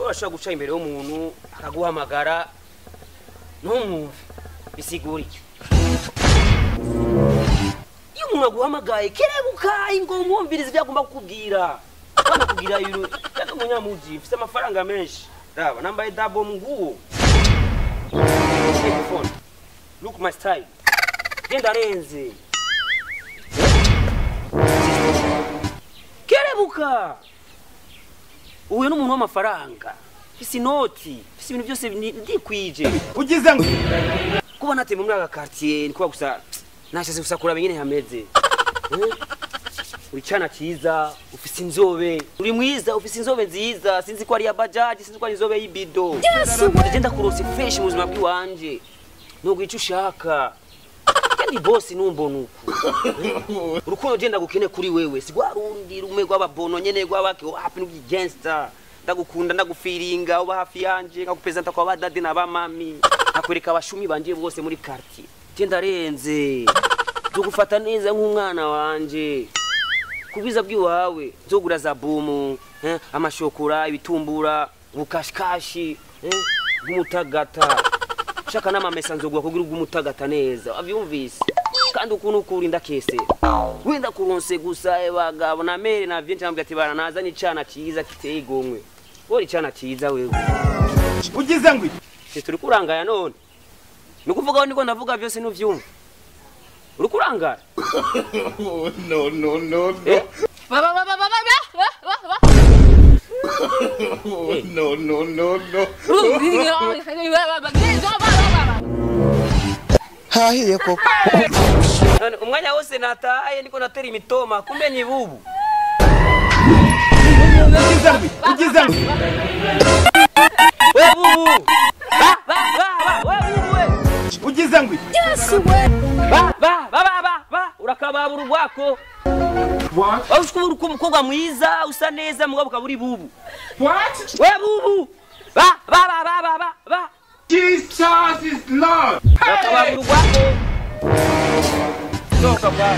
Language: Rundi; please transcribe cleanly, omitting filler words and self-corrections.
urashaka guca imbere y'umuntu akaguhamagara ntumwumve bisigura iki iyo umuntu aguhamagaye kerebuka ngo umwumvirize ibyo agomba kukubwira banakubwira ibintu cyangwa umunyamuji ufite amafaranga menshi raba nambaye dabo nguwo phone look my style genda renze kerebuka uwe n'umuntu w'amafaranga isi noti isi ibintu byose ndikwije ugize ngo kuba nateye muri aka quartier nikuba gusa nashase gusa kuraba ingene hameze uri cyana cyiza ufise inzobe uri mwiza ufise inzobe nziza sinzi ko ari ya bajaji sinzi ko ari inzobe y'ibido agenda kurose fresh mu buzima bw'iwanje nubwo icyo ushaka kandi boss numbona uko urukundo genda gukene kuri wewe sigwa rundi rumwe rw'ababono nyene rw'abake happy n'ugi gangster ndagukunda ndagufiringa uba hafi yanje ngakupresenta kwa badade na bamami nakwereka abashumi banje bose muri quartier genda renze tugufata neza nk'umwana wanje kubiza bw'iwawe zogura za bomu amashokora ibitumbura bukashikashi bw'umutagata shaka n'amamesa nzogwa kugira ubw'umutagata neza avyumvise kandi ukuntu ukurinda kese wenda kuronse gusa bagabo na mere na vyinshi ambye ati bana nazanye icana cyiza kiteye igomwe wori icana cyiza wewe ugize ngo turi kurangaya none nukuvuga niko ndavuga byose nuvyumva uri kurangara no no hahiye koko umwanya wose nataye niko natera imitoma kumbe ni bubu ugize ngo we bubu we bubu we ugize ngo urakababura urwako what washukuru kumukobwa mwiza usa neza mugabo kaburi bubu what we bubu ba Jesus is Lord urakababura urwako soka bwa